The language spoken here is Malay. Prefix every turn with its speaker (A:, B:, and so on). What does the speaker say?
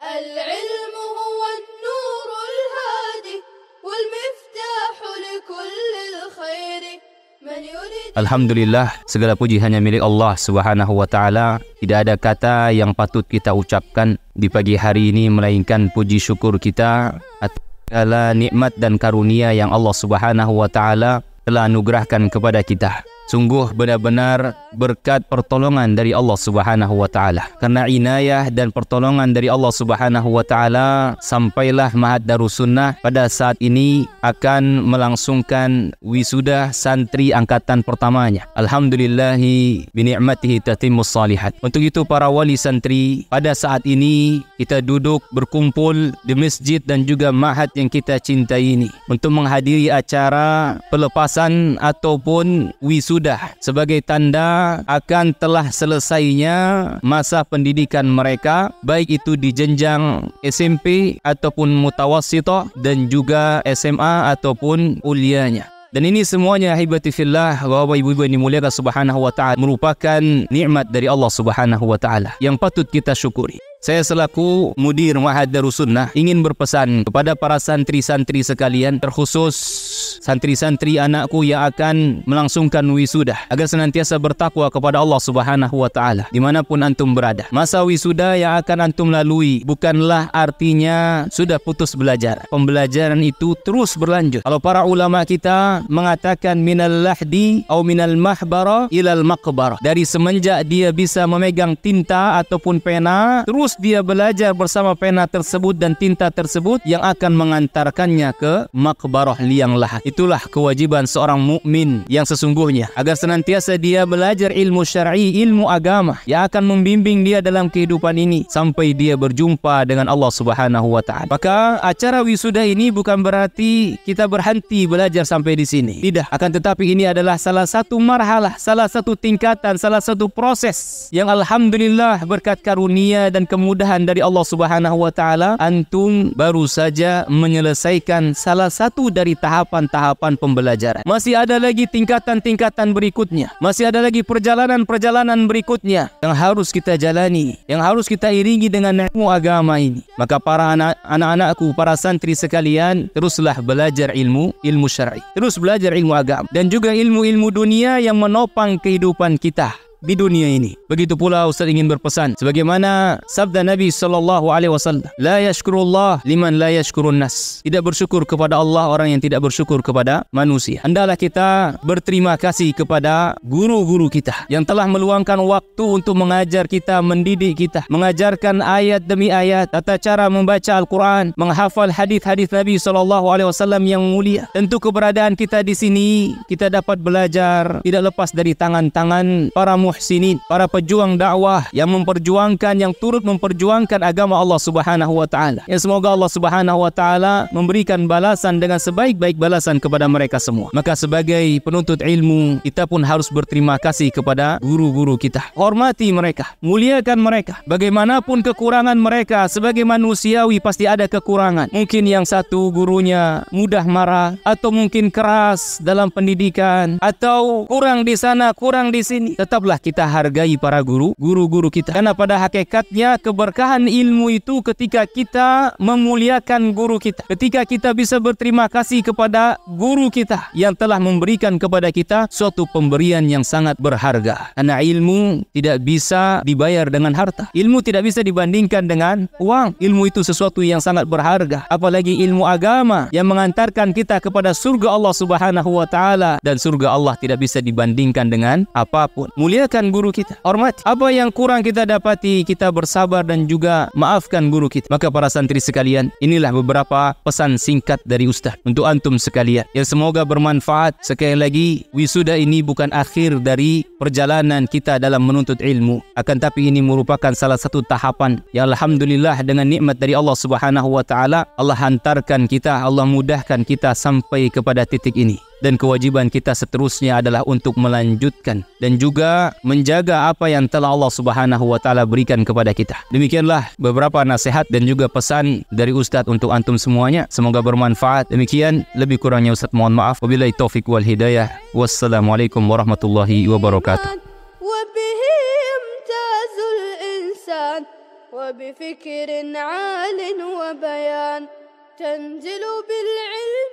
A: العلم هو النور الهادي والمفتاح لكل الخير من يريد.
B: Alhamdulillah, segala puji hanya milik Allah Subhanahu wa taala. Tidak ada kata yang patut kita ucapkan di pagi hari ini melainkan puji syukur kita atas segala nikmat dan karunia yang Allah Subhanahu wa taala telah anugerahkan kepada kita. Sungguh benar-benar berkat pertolongan dari Allah Subhanahu wa taala. Karena inayah dan pertolongan dari Allah Subhanahu wa taala, sampailah Ma'had Darus Sunnah pada saat ini akan melangsungkan wisuda santri angkatan pertamanya. Alhamdulillahi bi ni'matihi tatimmus shalihat. Untuk itu para wali santri, pada saat ini kita duduk berkumpul di masjid dan juga ma'had yang kita cintai ini untuk menghadiri acara pelepasan ataupun wisuda sebagai tanda akan telah selesainya masa pendidikan mereka, baik itu di jenjang SMP ataupun mutawassithah dan juga SMA ataupun kuliahnya. Dan ini semuanya hibati fillah, Bapak Ibu yang dimuliakan Subhanahu wa taala, merupakan nikmat dari Allah Subhanahu wa taala yang patut kita syukuri. Saya selaku mudir Ma'had Darus Sunnah ingin berpesan kepada para santri-santri sekalian, terkhusus santri-santri anakku yang akan melangsungkan wisuda, agar senantiasa bertakwa kepada Allah Subhanahu wa taala dimanapun antum berada. Masa wisuda yang akan antum lalui bukanlah artinya sudah putus belajar. Pembelajaran itu terus berlanjut. Kalau para ulama kita mengatakan minal lahdi atau minal mahbara ilal maqbarah, dari semenjak dia bisa memegang tinta ataupun pena, terus dia belajar bersama pena tersebut dan tinta tersebut yang akan mengantarkannya ke maqbarah liang lahat. Itulah kewajiban seorang mukmin yang sesungguhnya, agar senantiasa dia belajar ilmu syar'i, ilmu agama yang akan membimbing dia dalam kehidupan ini sampai dia berjumpa dengan Allah Subhanahu wa taala. Maka acara wisuda ini bukan berarti kita berhenti belajar sampai di sini. Tidak, akan tetapi ini adalah salah satu marhalah, salah satu tingkatan, salah satu proses yang alhamdulillah berkat karunia dan kemudahan dari Allah Subhanahu wa taala, antum baru saja menyelesaikan salah satu dari tahapan-tahapan pembelajaran. Masih ada lagi tingkatan-tingkatan berikutnya. Masih ada lagi perjalanan-perjalanan berikutnya yang harus kita jalani, yang harus kita iringi dengan ilmu agama ini. Maka para anak-anakku, para santri sekalian, teruslah belajar ilmu syar'i. Terus belajar ilmu agama dan juga ilmu-ilmu dunia yang menopang kehidupan kita di dunia ini. Begitu pula Ustaz ingin berpesan sebagaimana sabda Nabi sallallahu alaihi wasallam, la yashkurullah liman la yashkurun nas. Tidak bersyukur kepada Allah orang yang tidak bersyukur kepada manusia. Hendaklah kita berterima kasih kepada guru-guru kita yang telah meluangkan waktu untuk mengajar kita, mendidik kita, mengajarkan ayat demi ayat, tata cara membaca Al-Quran, menghafal hadis-hadis Nabi sallallahu alaihi wasallam yang mulia. Tentu keberadaan kita di sini kita dapat belajar tidak lepas dari tangan-tangan para muhsinin, para pejuang dakwah yang memperjuangkan, yang turut memperjuangkan agama Allah Subhanahu wa taala. Yang semoga Allah Subhanahu wa taala memberikan balasan dengan sebaik-baik balasan kepada mereka semua. Maka sebagai penuntut ilmu, kita pun harus berterima kasih kepada guru-guru kita. Hormati mereka, muliakan mereka. Bagaimanapun kekurangan mereka, sebagai manusiawi pasti ada kekurangan. Mungkin yang satu gurunya mudah marah, atau mungkin keras dalam pendidikan, atau kurang di sana, kurang di sini. Tetaplah kita hargai para guru-guru kita. Karena pada hakikatnya keberkahan ilmu itu ketika kita memuliakan guru kita. Ketika kita bisa berterima kasih kepada guru kita yang telah memberikan kepada kita suatu pemberian yang sangat berharga. Karena ilmu tidak bisa dibayar dengan harta. Ilmu tidak bisa dibandingkan dengan uang. Ilmu itu sesuatu yang sangat berharga. Apalagi ilmu agama yang mengantarkan kita kepada surga Allah Subhanahu wa taala, dan surga Allah tidak bisa dibandingkan dengan apapun. Muliakan guru kita, hormati. Apa yang kurang kita dapati, kita bersabar dan juga maafkan guru kita. Maka para santri sekalian, inilah beberapa pesan singkat dari Ustaz untuk antum sekalian yang semoga bermanfaat. Sekali lagi, wisuda ini bukan akhir dari perjalanan kita dalam menuntut ilmu, akan tapi ini merupakan salah satu tahapan yang alhamdulillah dengan nikmat dari Allah Subhanahu wa taala, Allah hantarkan kita, Allah mudahkan kita sampai kepada titik ini. Dan kewajiban kita seterusnya adalah untuk melanjutkan dan juga menjaga apa yang telah Allah Subhanahu wa taala berikan kepada kita. Demikianlah beberapa nasihat dan juga pesan dari Ustaz untuk antum semuanya. Semoga bermanfaat. Demikian, lebih kurangnya Ustaz mohon maaf. Wabillahi taufik wal hidayah. Wassalamualaikum warahmatullahi wabarakatuh.
A: وبفكر عال وبيان تنزل بالعلم